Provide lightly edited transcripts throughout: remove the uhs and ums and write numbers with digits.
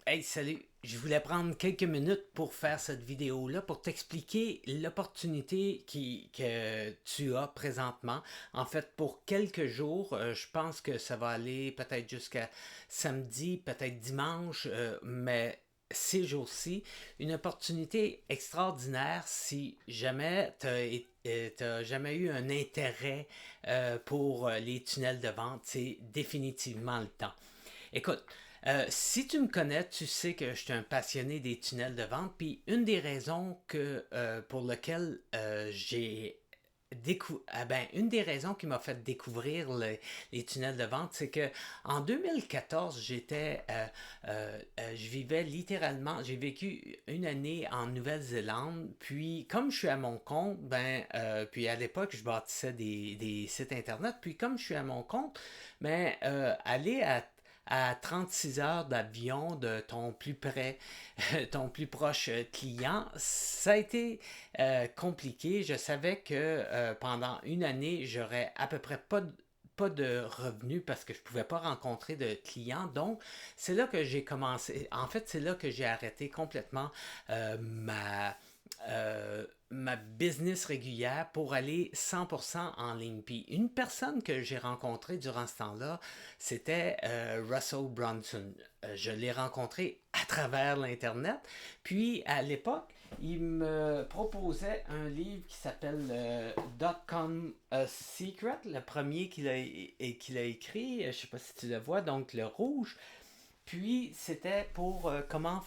Hey, salut! Je voulais prendre quelques minutes pour faire cette vidéo-là, pour t'expliquer l'opportunité que tu as présentement. En fait, pour quelques jours, je pense que ça va aller peut-être jusqu'à samedi, peut-être dimanche, mais ces jours-ci, une opportunité extraordinaire si jamais tu jamais eu un intérêt pour les tunnels de vente, c'est définitivement le temps. Écoute, si tu me connais, tu sais que je suis un passionné des tunnels de vente. Puis une des raisons pour lesquelles une des raisons qui m'a fait découvrir les tunnels de vente, c'est que en 2014, je vivais littéralement, j'ai vécu une année en Nouvelle-Zélande. Puis comme je suis à mon compte, puis à l'époque, je bâtissais des sites internet. Puis comme je suis à mon compte, aller à 36 heures d'avion de ton plus près, ton plus proche client, ça a été compliqué. Je savais que pendant une année, j'aurais à peu près pas de revenus parce que je ne pouvais pas rencontrer de clients. Donc, c'est là que j'ai commencé. En fait, c'est là que j'ai arrêté complètement ma business régulière pour aller 100% en ligne. Puis une personne que j'ai rencontrée durant ce temps-là, c'était Russell Brunson. Je l'ai rencontré à travers l'Internet. Puis à l'époque, il me proposait un livre qui s'appelle Dot-com Secret, le premier qu'il a écrit. Je ne sais pas si tu le vois, donc le rouge. Puis, c'était pour comment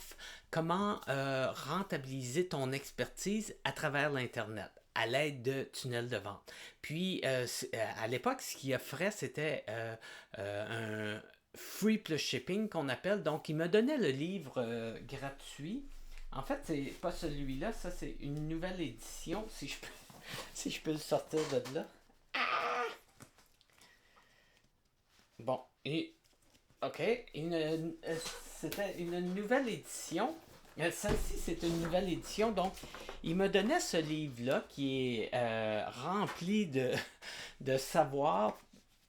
rentabiliser ton expertise à travers l'Internet à l'aide de tunnels de vente. Puis, à l'époque, ce qu'il offrait, c'était un free plus shipping qu'on appelle. Donc, il me donnait le livre gratuit. En fait, c'est pas celui-là, ça c'est une nouvelle édition, si je peux, si je peux le sortir de là. Bon, et OK. C'était une nouvelle édition. Celle-ci, c'est une nouvelle édition. Donc, il me donnait ce livre-là qui est rempli de savoir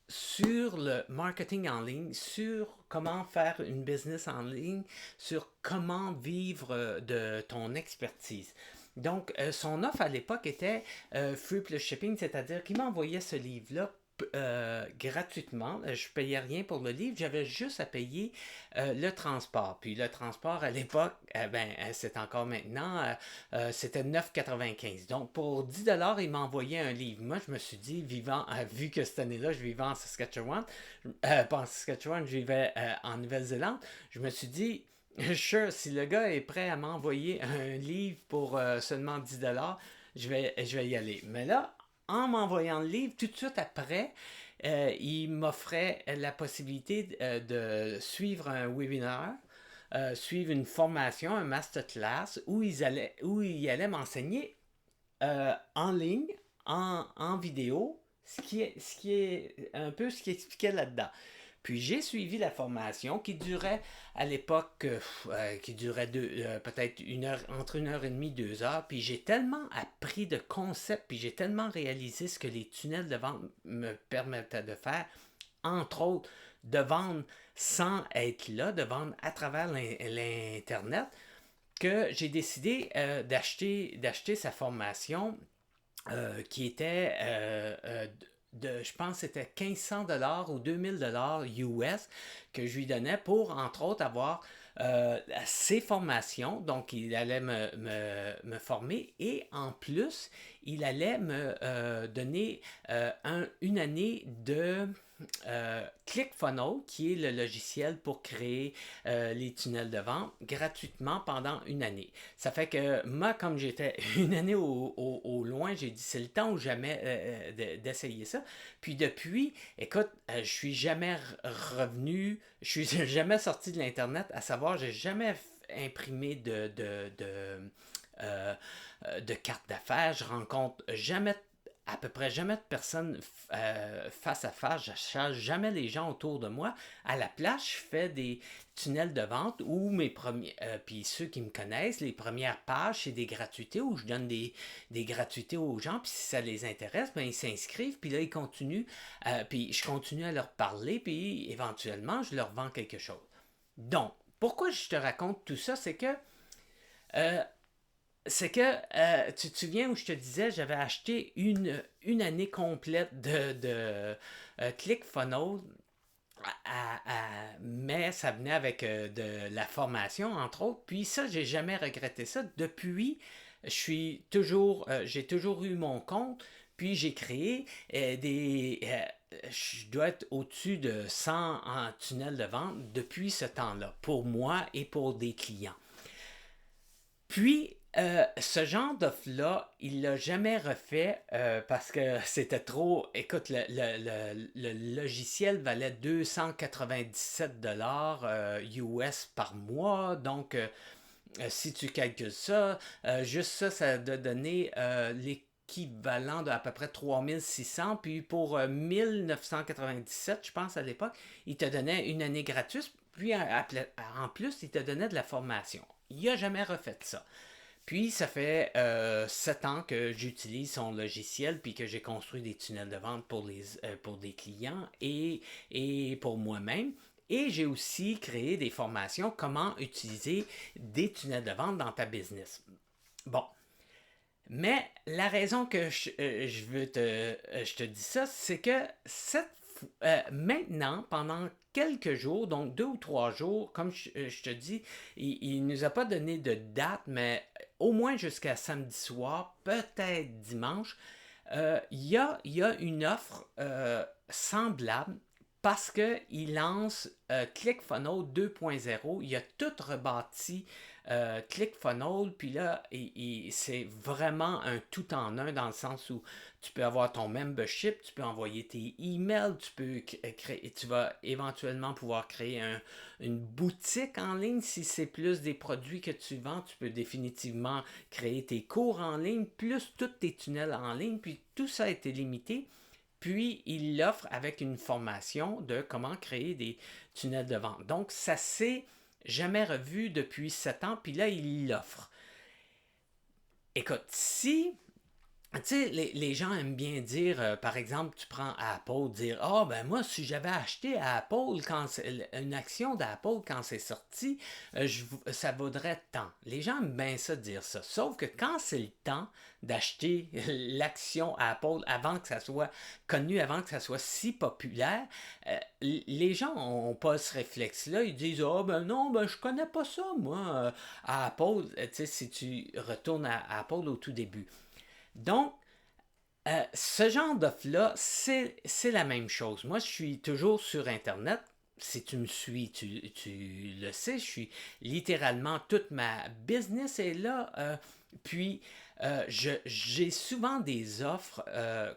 sur le marketing en ligne, sur comment faire une business en ligne, sur comment vivre de ton expertise. Donc, son offre à l'époque était Free Plus Shipping, c'est-à-dire qu'il m'envoyait ce livre-là gratuitement. Je payais rien pour le livre, j'avais juste à payer le transport. Puis le transport à l'époque, c'est encore maintenant, c'était 9,95. Donc pour 10$, il m'envoyait un livre. Moi, je me suis dit, vu que cette année-là, je vivais en Saskatchewan, pas en Saskatchewan, je vivais en Nouvelle-Zélande, je me suis dit, sure, si le gars est prêt à m'envoyer un livre pour seulement 10$, je vais y aller. Mais là, en m'envoyant le livre, tout de suite après, il m'offrait la possibilité de suivre un webinaire, suivre une formation, un masterclass, où il allait m'enseigner en ligne, en vidéo, ce qui est un peu ce qui expliquait là-dedans. Puis j'ai suivi la formation qui durait à l'époque, qui durait peut-être entre 1 heure et demie, 2 heures. Puis j'ai tellement appris de concepts, puis j'ai tellement réalisé ce que les tunnels de vente me permettaient de faire, entre autres, de vendre sans être là, de vendre à travers l'Internet, que j'ai décidé d'acheter sa formation qui était je pense que c'était 1500$ ou 2000$ US que je lui donnais pour, entre autres, avoir ses formations. Donc, il allait me former et en plus, il allait me donner une année de ClickFunnels, qui est le logiciel pour créer les tunnels de vente gratuitement pendant une année. Ça fait que moi, comme j'étais une année au loin, j'ai dit c'est le temps ou jamais d'essayer ça. Puis depuis, écoute, je suis jamais revenu, je suis jamais sorti de l'Internet, à savoir, j'ai jamais imprimé euh, de carte d'affaires, je rencontre jamais à peu près jamais de personnes face à face. Je ne cherche jamais les gens autour de moi. À la place, je fais des tunnels de vente où mes premiers, puis ceux qui me connaissent, les premières pages, c'est des gratuités où je donne des gratuités aux gens. Puis si ça les intéresse, ben ils s'inscrivent. Puis là, ils continuent. Puis je continue à leur parler. Puis éventuellement, je leur vends quelque chose. Donc, pourquoi je te raconte tout ça, euh, tu te souviens où je te disais, j'avais acheté une année complète de ClickFunnels, mais ça venait avec de la formation, entre autres. Puis ça, j'ai jamais regretté ça. Depuis, j'ai toujours eu mon compte. Puis j'ai créé je dois être au-dessus de 100 en tunnel de vente depuis ce temps-là, pour moi et pour des clients. Puis, ce genre d'offre-là, il l'a jamais refait parce que c'était trop. Écoute, le logiciel valait 297$ US par mois. Donc, si tu calcules ça, juste ça, ça doit donner l'équivalent d'à peu près 3600. Puis pour 1997, je pense à l'époque, il te donnait une année gratuite. Puis en plus, il te donnait de la formation. Il n'a jamais refait ça. Puis ça fait 7 ans que j'utilise son logiciel puis que j'ai construit des tunnels de vente pour des clients et pour moi-même. Et j'ai aussi créé des formations comment utiliser des tunnels de vente dans ta business. Bon. Mais la raison que je te dis ça, c'est que maintenant, pendant quelques jours, donc 2 ou 3 jours, comme je te dis, il ne nous a pas donné de date, mais au moins jusqu'à samedi soir, peut-être dimanche, il y a une offre semblable parce qu'il lance ClickFunnels 2.0. Il a tout rebâti ClickFunnels, puis là, c'est vraiment un tout en un dans le sens où tu peux avoir ton membership, tu peux envoyer tes emails, tu vas éventuellement pouvoir créer une boutique en ligne si c'est plus des produits que tu vends. Tu peux définitivement créer tes cours en ligne, plus tous tes tunnels en ligne, puis tout ça a été limité. Puis, il l'offre avec une formation de comment créer des tunnels de vente. Donc, ça s'est jamais revu depuis 7 ans, puis là, il l'offre. Écoute, si tu sais, les gens aiment bien dire, par exemple, tu prends Apple, dire ah ben moi, si j'avais acheté à Apple une action d'Apple quand c'est sorti, ça vaudrait tant. Les gens aiment bien ça dire ça. Sauf que quand c'est le temps d'acheter l'action Apple avant que ça soit connu, avant que ça soit si populaire, les gens n'ont pas ce réflexe-là. Ils disent ah ben non, ben je connais pas ça, moi, à Apple. Tu sais, si tu retournes à Apple au tout début. Donc, ce genre d'offre-là, c'est la même chose. Moi, je suis toujours sur Internet. Si tu me suis, tu le sais, je suis littéralement, toute ma business est là. Puis, j'ai souvent des offres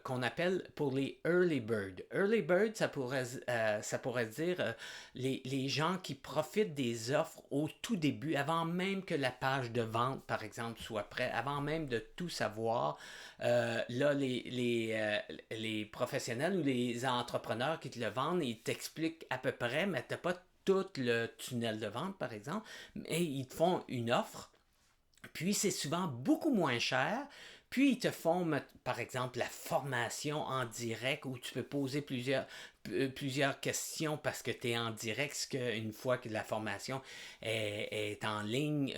qu'on appelle pour les early bird. Early bird, ça pourrait dire les gens qui profitent des offres au tout début, avant même que la page de vente, par exemple, soit prête, avant même de tout savoir. Là, les professionnels ou les entrepreneurs qui te le vendent, ils t'expliquent à peu près, mais tu n'as pas tout le tunnel de vente, par exemple, mais ils te font une offre. Puis c'est souvent beaucoup moins cher. Puis ils te font, par exemple, la formation en direct où tu peux poser plusieurs questions parce que tu es en direct. Ce qu'une fois que la formation est en ligne,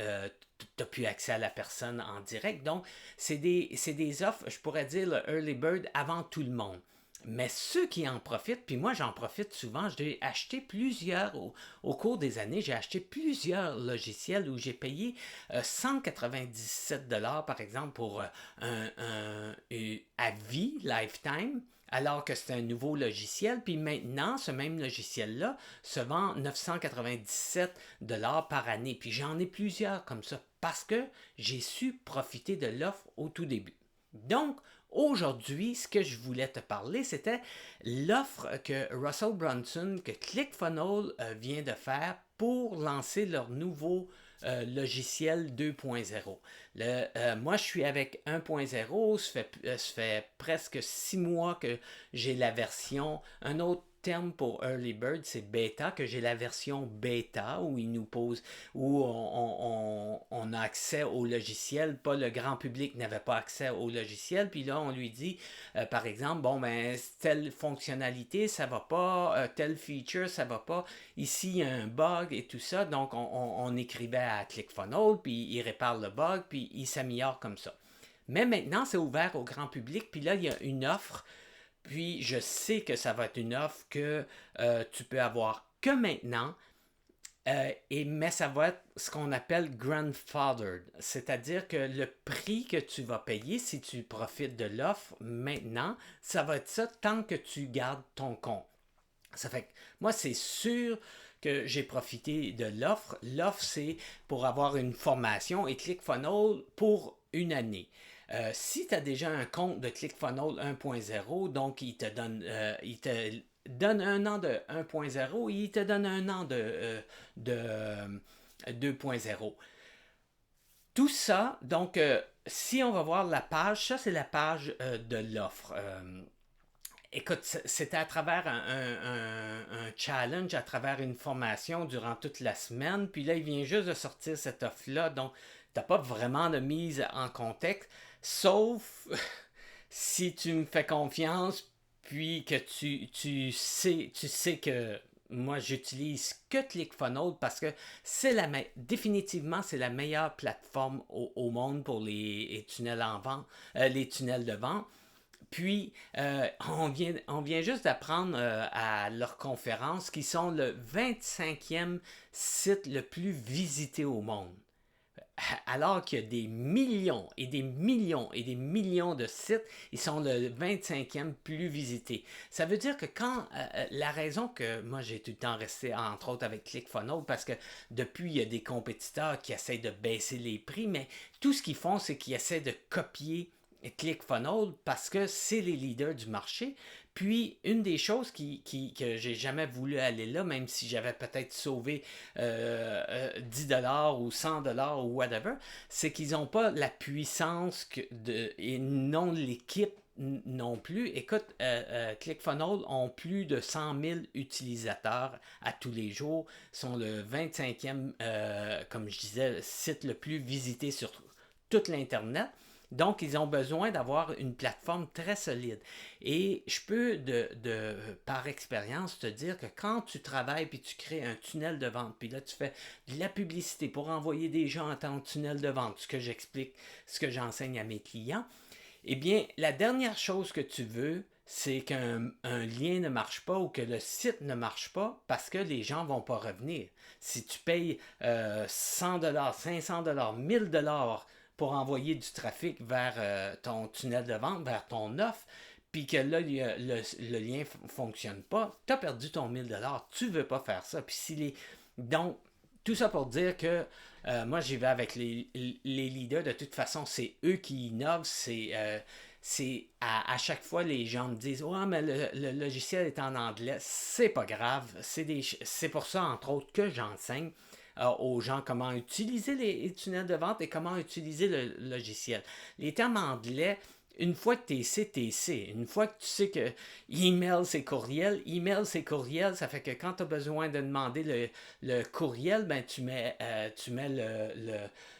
tu n'as plus accès à la personne en direct. Donc, c'est des offres, je pourrais dire, le early bird avant tout le monde. Mais ceux qui en profitent, puis moi j'en profite souvent, j'ai acheté plusieurs, au cours des années, j'ai acheté plusieurs logiciels où j'ai payé 197$ par exemple pour un à vie, lifetime, alors que c'est un nouveau logiciel. Puis maintenant, ce même logiciel-là se vend 997$ par année. Puis j'en ai plusieurs comme ça parce que j'ai su profiter de l'offre au tout début. Donc, aujourd'hui, ce que je voulais te parler, c'était l'offre que Russell Brunson, que ClickFunnels vient de faire pour lancer leur nouveau logiciel 2.0. Moi, je suis avec 1.0, ça fait presque 6 mois que j'ai la version. Un autre terme pour Early Bird, c'est bêta, que j'ai la version bêta où il nous pose, où on a accès au logiciel, pas le grand public n'avait pas accès au logiciel, puis là on lui dit, par exemple, bon ben telle fonctionnalité ça va pas, telle feature ça va pas, ici il y a un bug et tout ça, donc on écrivait à ClickFunnels, puis il répare le bug, puis il s'améliore comme ça. Mais maintenant, c'est ouvert au grand public, puis là, il y a une offre, puis je sais que ça va être une offre que tu peux avoir que maintenant, mais ça va être ce qu'on appelle grandfathered, c'est-à-dire que le prix que tu vas payer si tu profites de l'offre maintenant, ça va être ça tant que tu gardes ton compte. Ça fait que moi, c'est sûr que j'ai profité de l'offre. L'offre, c'est pour avoir une formation et ClickFunnels pour une année. Si tu as déjà un compte de ClickFunnels 1.0, donc il te donne un an de 1.0 et il te donne un an de 2.0. Tout ça, donc, si on va voir la page, ça c'est la page de l'offre. Écoute, c'était à travers un challenge, à travers une formation durant toute la semaine. Puis là, il vient juste de sortir cette offre-là. Donc, tu n'as pas vraiment de mise en contexte. Sauf si tu me fais confiance, puis que tu sais que moi, j'utilise que ClickFunnels parce que définitivement, c'est la meilleure plateforme au monde pour les tunnels en vente, les tunnels de vente. Puis, on vient juste d'apprendre à leur conférence qu'ils sont le 25e site le plus visité au monde. Alors qu'il y a des millions et des millions et des millions de sites, ils sont le 25e plus visité. Ça veut dire que la raison que moi j'ai tout le temps resté entre autres avec ClickFunnels, parce que depuis il y a des compétiteurs qui essaient de baisser les prix, mais tout ce qu'ils font c'est qu'ils essaient de copier ClickFunnels parce que c'est les leaders du marché. Puis, une des choses que j'ai jamais voulu aller là, même si j'avais peut-être sauvé 10$ ou 100$ ou whatever, c'est qu'ils n'ont pas la puissance et non l'équipe non plus. Écoute, ClickFunnels ont plus de 100 000 utilisateurs à tous les jours, sont le 25e, comme je disais, site le plus visité sur toute l'Internet. Donc, ils ont besoin d'avoir une plateforme très solide. Et je peux, par expérience, te dire que quand tu travailles puis tu crées un tunnel de vente, puis là, tu fais de la publicité pour envoyer des gens à ton tunnel de vente, ce que j'explique, ce que j'enseigne à mes clients, eh bien, la dernière chose que tu veux, c'est qu'un lien ne marche pas ou que le site ne marche pas parce que les gens ne vont pas revenir. Si tu payes 100$, 500$, 1000$ pour envoyer du trafic vers ton tunnel de vente, vers ton offre, puis que là, le lien ne fonctionne pas, tu as perdu ton 1000$. Tu ne veux pas faire ça. Puis donc, tout ça pour dire que moi, j'y vais avec les leaders. De toute façon, c'est eux qui innovent. C'est à chaque fois, les gens me disent « Ouais, mais le logiciel est en anglais. » C'est pas grave. C'est pour ça, entre autres, que j'enseigne aux gens comment utiliser les tunnels de vente et comment utiliser le logiciel. Les termes anglais, une fois que tu sais, tu sais. Une fois que tu sais que email, c'est courriel, ça fait que quand tu as besoin de demander le courriel, ben tu mets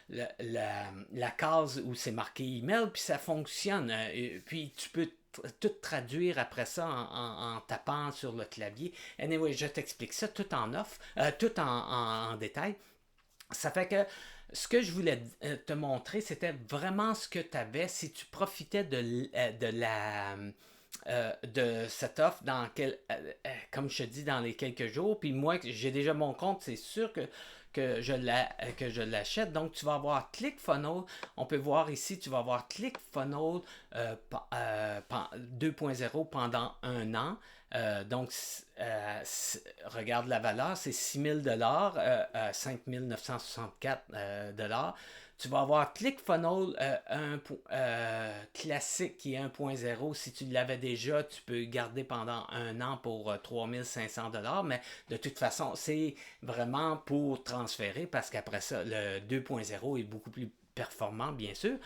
la case où c'est marqué email, puis ça fonctionne. Puis tu peux tout traduire après ça en tapant sur le clavier. Anyway, je t'explique ça tout en tout en détail. Ça fait que ce que je voulais te montrer, c'était vraiment ce que tu avais si tu profitais de cette offre comme je te dis, dans les quelques jours. Puis moi, j'ai déjà mon compte, c'est sûr que je l'achète. Donc, tu vas avoir ClickFunnels. On peut voir ici, tu vas avoir ClickFunnels 2.0 pendant un an. Donc, regarde la valeur, c'est 6 000$, 5 964$. Tu vas avoir ClickFunnels classique qui est 1.0. Si tu l'avais déjà, tu peux garder pendant un an pour 3 500$. Mais de toute façon, c'est vraiment pour transférer parce qu'après ça, le 2.0 est beaucoup plus performant, bien sûr.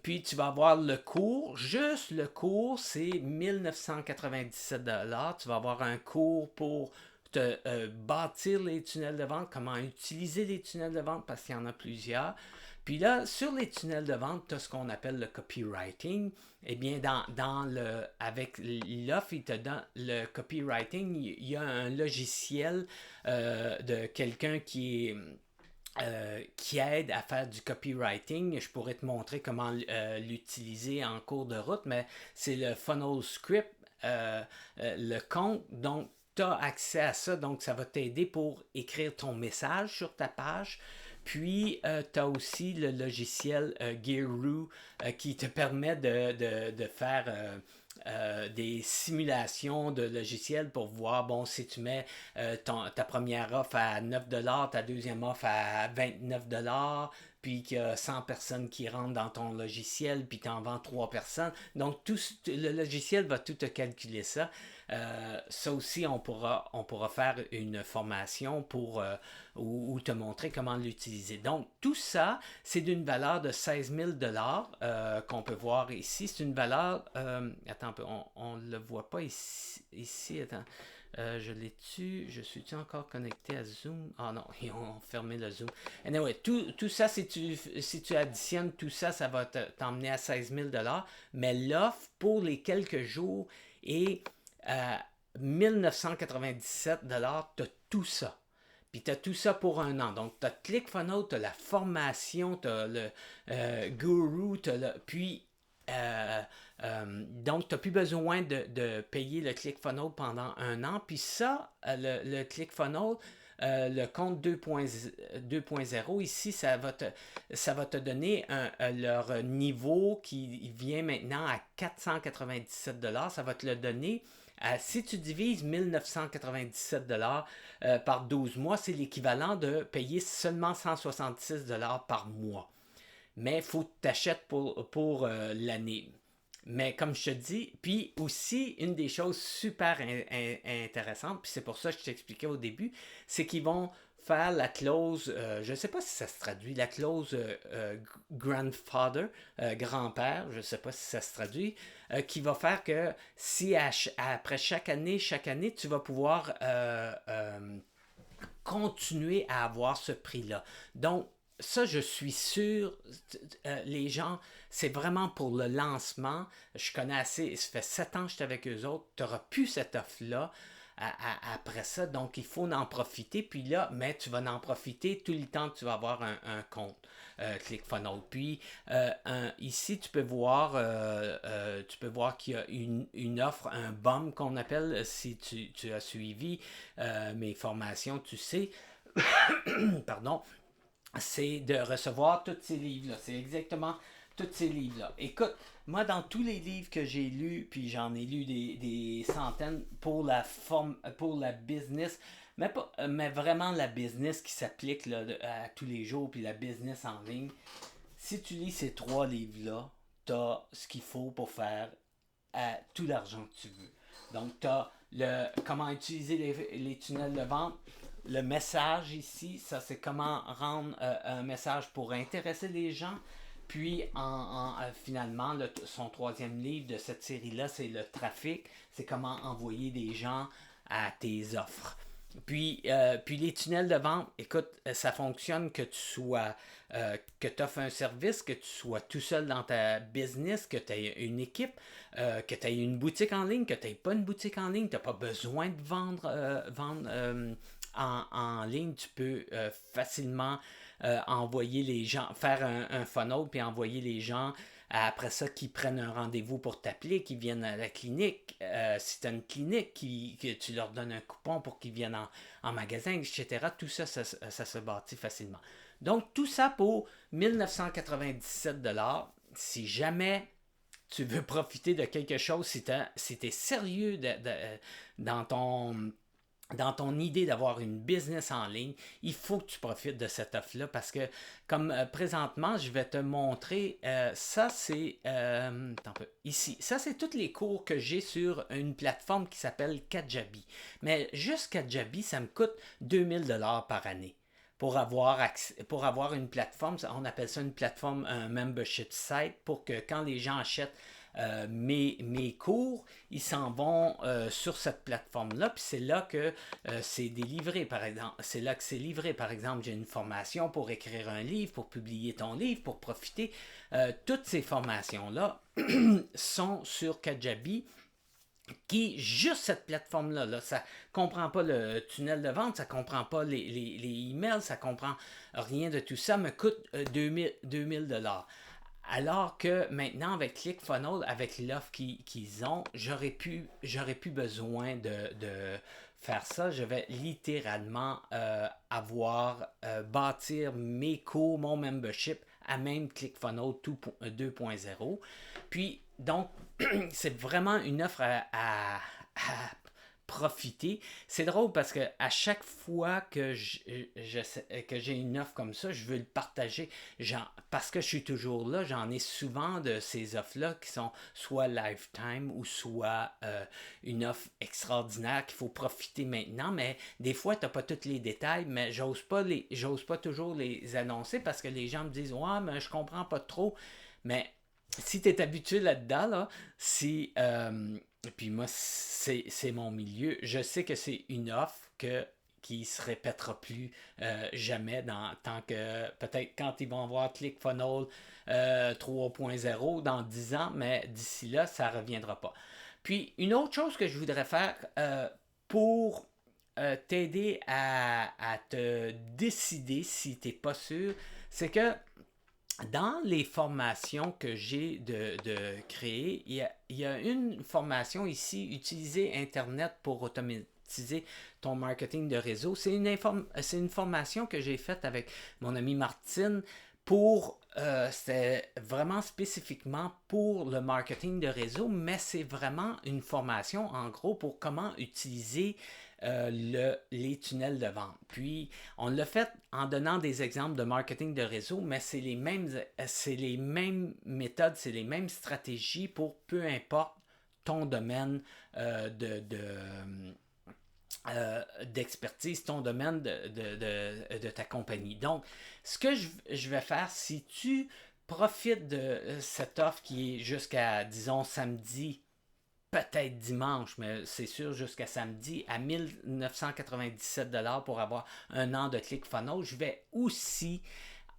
Puis tu vas avoir le cours, juste le cours, c'est 1997 $. Tu vas avoir un cours pour te bâtir les tunnels de vente, comment utiliser les tunnels de vente parce qu'il y en a plusieurs. Puis là, sur les tunnels de vente, tu as ce qu'on appelle le copywriting. Eh bien, avec l'offre, il te donne le copywriting. Il y a un logiciel de quelqu'un qui aide à faire du copywriting. Je pourrais te montrer comment l'utiliser en cours de route, mais c'est le Funnel Script, le compte. Donc, tu as accès à ça, donc ça va t'aider pour écrire ton message sur ta page. Puis, tu as aussi le logiciel Gearoo qui te permet de faire des simulations de logiciels pour voir, bon, si tu mets ta première offre à 9 $, ta deuxième offre à 29 $, puis qu'il y a 100 personnes qui rentrent dans ton logiciel, puis tu en vends 3 personnes. Donc, le logiciel va tout te calculer ça. Ça aussi, on pourra faire une formation ou te montrer comment l'utiliser. Donc, tout ça, c'est d'une valeur de 16 000 $ qu'on peut voir ici. C'est une valeur... attends un peu, on ne le voit pas ici attends. Je l'ai-tu? Je suis-tu encore connecté à Zoom? Ah non, ils ont fermé le Zoom. Anyway, tout ça, si tu additionnes tout ça, ça va t'emmener à 16 000 $. Mais l'offre pour les quelques jours est 1997 $. Tu as tout ça. Puis tu as tout ça pour un an. Donc, tu as ClickFunnels, tu as la formation, tu as le Guru, puis donc, tu n'as plus besoin de payer le ClickFunnels pendant un an. Puis ça, le ClickFunnels, le compte 2.0, ici, ça va te donner leur niveau qui vient maintenant à 497 $. Ça va te le donner. Si tu divises 1997 $ par 12 mois, c'est l'équivalent de payer seulement 166 $ par mois. Mais il faut que tu achètes pour l'année. Mais comme je te dis, puis aussi, une des choses super intéressantes, puis c'est pour ça que je t'expliquais au début, c'est qu'ils vont faire la clause, je ne sais pas si ça se traduit, la clause grandfather, grand-père, je ne sais pas si ça se traduit, qui va faire que si après chaque année, tu vas pouvoir continuer à avoir ce prix-là. Donc, ça, je suis sûr, les gens, c'est vraiment pour le lancement. Je connais assez, ça fait 7 ans que j'étais avec eux autres, tu n'auras plus cette offre-là après ça, donc il faut en profiter. Puis là, mais tu vas en profiter tout le temps que tu vas avoir un compte ClickFunnels. Puis ici, tu peux voir qu'il y a une offre, un BOM qu'on appelle, si tu as suivi mes formations, tu sais, pardon, c'est de recevoir tous ces livres-là. C'est exactement tous ces livres-là. Écoute, moi, dans tous les livres que j'ai lus, puis j'en ai lu des centaines pour la business, mais vraiment la business qui s'applique là, à tous les jours, puis la business en ligne. Si tu lis ces 3 livres-là, tu as ce qu'il faut pour faire tout l'argent que tu veux. Donc, tu as comment utiliser les tunnels de vente, le message ici, ça c'est comment rendre un message pour intéresser les gens. Puis finalement, son 3e livre de cette série-là, c'est le trafic. C'est comment envoyer des gens à tes offres. Puis les tunnels de vente, écoute, ça fonctionne que tu offres un service, que tu sois tout seul dans ta business, que tu aies une équipe, que tu aies une boutique en ligne, que tu n'aies pas une boutique en ligne, tu n'as pas besoin de vendre en ligne, tu peux facilement envoyer les gens, faire un funnel, puis envoyer les gens après ça qui prennent un rendez-vous pour t'appeler, qui viennent à la clinique. Si tu as une clinique, que tu leur donnes un coupon pour qu'ils viennent en magasin, etc. Tout ça, ça se bâtit facilement. Donc, tout ça pour 1997 $. Si jamais tu veux profiter de quelque chose, si tu es sérieux dans ton idée d'avoir une business en ligne, il faut que tu profites de cette offre-là parce que, comme présentement, je vais te montrer, ça c'est, ici, ça c'est tous les cours que j'ai sur une plateforme qui s'appelle Kajabi. Mais juste Kajabi, ça me coûte 2000 $ par année. pour avoir une plateforme, on appelle ça une plateforme, un membership site, pour que quand les gens achètent mes cours, ils s'en vont sur cette plateforme-là, puis c'est là que c'est délivré, par exemple. C'est là que c'est livré, par exemple, j'ai une formation pour écrire un livre, pour publier ton livre, pour profiter. Toutes ces formations-là sont sur Kajabi, qui juste cette plateforme-là, là, ça comprend pas le tunnel de vente, ça comprend pas les emails, ça comprend rien de tout ça, me coûte 2000 $. Alors que maintenant, avec ClickFunnels, avec l'offre qu'ils ont, j'aurais plus besoin de faire ça. Je vais littéralement bâtir mes cours, mon membership à même ClickFunnels 2.0. Puis, donc, c'est vraiment une offre à profiter. C'est drôle parce que à chaque fois que que j'ai une offre comme ça, je veux le partager. Parce que je suis toujours là, j'en ai souvent de ces offres-là qui sont soit lifetime ou soit une offre extraordinaire qu'il faut profiter maintenant. Mais des fois, tu n'as pas tous les détails, mais j'ose pas toujours les annoncer parce que les gens me disent ouais, mais je comprends pas trop. Mais si tu es habitué là-dedans, là, si puis moi, c'est mon milieu. Je sais que c'est une offre qui se répétera plus jamais tant que peut-être quand ils vont voir ClickFunnels 3.0 dans 10 ans, mais d'ici là, ça ne reviendra pas. Puis une autre chose que je voudrais faire pour t'aider à te décider si tu n'es pas sûr, c'est que dans les formations que j'ai de créer, il y a une formation ici, utiliser Internet pour automatiser ton marketing de réseau. C'est une formation que j'ai faite avec mon ami Martine c'était vraiment spécifiquement pour le marketing de réseau, mais c'est vraiment une formation en gros pour comment utiliser les tunnels de vente. Puis, on l'a fait en donnant des exemples de marketing de réseau, mais c'est les mêmes méthodes, c'est les mêmes stratégies pour peu importe ton domaine d'expertise, ton domaine de ta compagnie. Donc, ce que je vais faire, si tu profites de cette offre qui est jusqu'à, disons, samedi, peut-être dimanche, mais c'est sûr jusqu'à samedi, à 1997 $ pour avoir un an de ClickFunnels. Je vais aussi,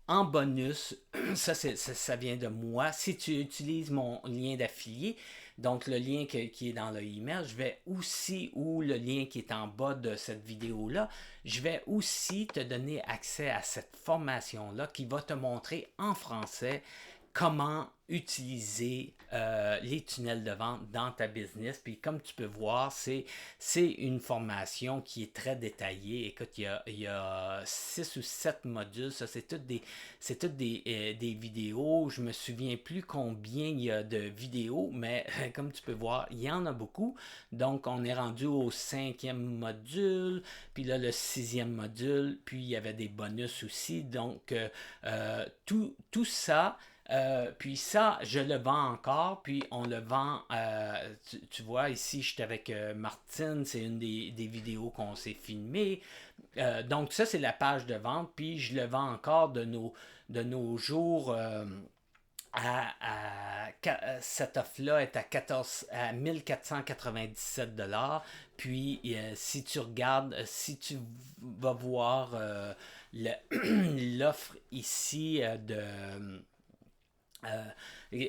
en bonus, ça vient de moi, si tu utilises mon lien d'affilié, donc le lien qui est dans le email, je vais aussi, ou le lien qui est en bas de cette vidéo-là, je vais aussi te donner accès à cette formation-là qui va te montrer en français comment utiliser les tunnels de vente dans ta business. Puis comme tu peux voir, c'est une formation qui est très détaillée. Écoute, il y a 6 ou 7 modules. Ça, c'est toutes des vidéos. Je me souviens plus combien il y a de vidéos, mais comme tu peux voir, il y en a beaucoup. Donc, on est rendu au 5e module, puis là, le 6e module, puis il y avait des bonus aussi. Donc, tout ça, puis ça, je le vends encore, puis on le vend, tu vois, ici, j'étais avec Martine, c'est une des vidéos qu'on s'est filmées. Donc ça, c'est la page de vente, puis je le vends encore de nos jours. Cette offre-là est à 1497 $. Puis, si tu regardes, si tu vas voir l'offre ici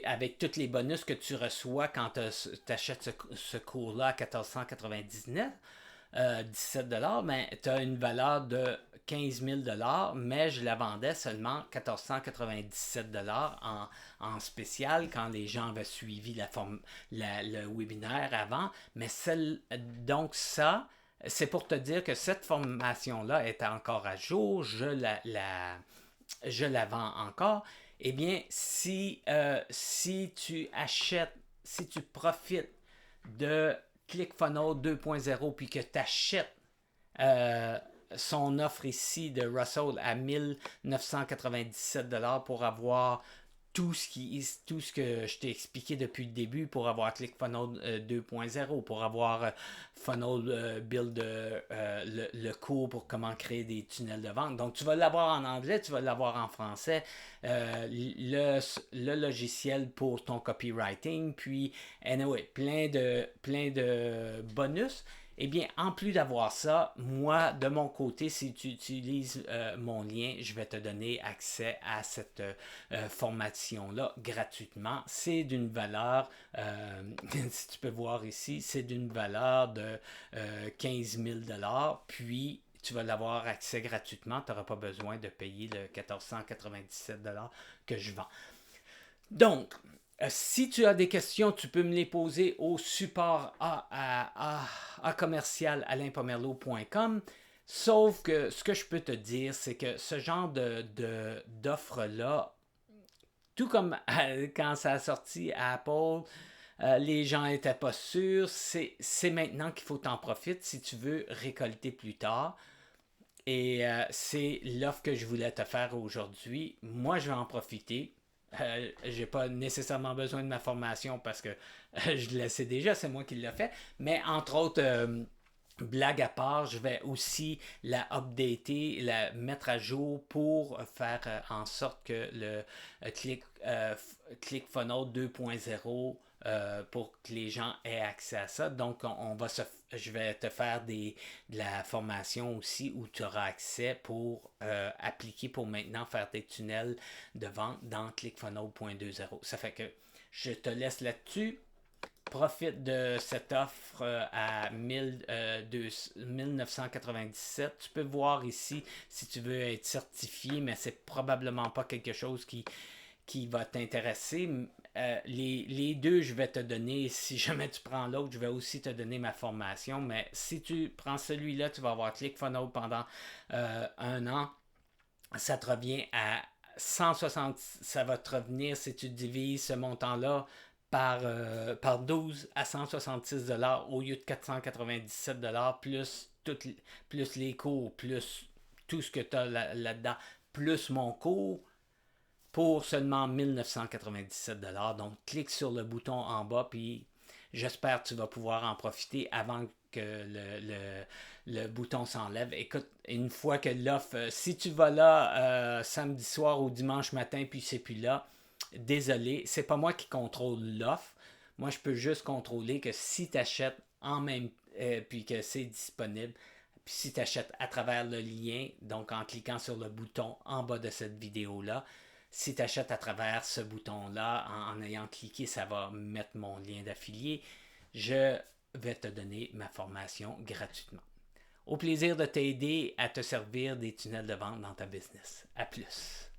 avec tous les bonus que tu reçois quand tu achètes ce cours-là à 1499, 17 $, mais tu as une valeur de 15 000 $, mais je la vendais seulement 1497 $ en spécial quand les gens avaient suivi le webinaire avant. Mais donc ça, c'est pour te dire que cette formation-là est encore à jour, je la vends encore. Eh bien, si tu achètes, si tu profites de ClickFunnels 2.0 puis que tu achètes son offre ici de Russell à 1997 $ pour avoir tout ce que je t'ai expliqué depuis le début pour avoir ClickFunnels 2.0, pour avoir Funnel Build, le cours pour comment créer des tunnels de vente. Donc, tu vas l'avoir en anglais, tu vas l'avoir en français, le logiciel pour ton copywriting, puis, anyway, plein de bonus. Eh bien, en plus d'avoir ça, moi, de mon côté, si tu utilises mon lien, je vais te donner accès à cette formation-là gratuitement. C'est d'une valeur, si tu peux voir ici, c'est d'une valeur de 15 000 $. Puis, tu vas l'avoir accès gratuitement. Tu n'auras pas besoin de payer le 1497 $ que je vends. Donc, si tu as des questions, tu peux me les poser au support à commercial alainpomerleau.com. Sauf que ce que je peux te dire, c'est que ce genre d'offre-là, tout comme quand ça a sorti à Apple, les gens n'étaient pas sûrs. C'est maintenant qu'il faut t'en profiter si tu veux récolter plus tard. Et c'est l'offre que je voulais te faire aujourd'hui. Moi, je vais en profiter. J'ai pas nécessairement besoin de ma formation parce que je le sais déjà, c'est moi qui l'ai fait. Mais entre autres, blague à part, je vais aussi la updater, la mettre à jour pour faire en sorte que le ClickFunnels 2.0 pour que les gens aient accès à ça. Donc, je vais te faire de la formation aussi où tu auras accès pour appliquer pour maintenant faire des tunnels de vente dans ClickFunnels 2.0. Ça fait que je te laisse là-dessus. Profite de cette offre à 1997. Tu peux voir ici si tu veux être certifié, mais c'est probablement pas quelque chose qui va t'intéresser. Les deux, je vais te donner, si jamais tu prends l'autre, je vais aussi te donner ma formation, mais si tu prends celui-là, tu vas avoir ClickFunnels pendant 1 an. Ça te revient à 160, ça va te revenir si tu divises ce montant-là par 12 à 166 $ au lieu de 497 $ plus les cours, plus tout ce que tu as là-dedans, plus mon cours pour seulement 1997 $. Donc, clique sur le bouton en bas, puis j'espère que tu vas pouvoir en profiter avant que le bouton s'enlève. Écoute, une fois que l'offre, si tu vas là samedi soir ou dimanche matin, puis c'est plus là, désolé, c'est pas moi qui contrôle l'offre. Moi, je peux juste contrôler que si tu achètes en même puis que c'est disponible, puis si tu achètes à travers le lien, donc en cliquant sur le bouton en bas de cette vidéo-là, si tu achètes à travers ce bouton-là, en ayant cliqué, ça va mettre mon lien d'affilié. Je vais te donner ma formation gratuitement. Au plaisir de t'aider à te servir des tunnels de vente dans ta business. À plus.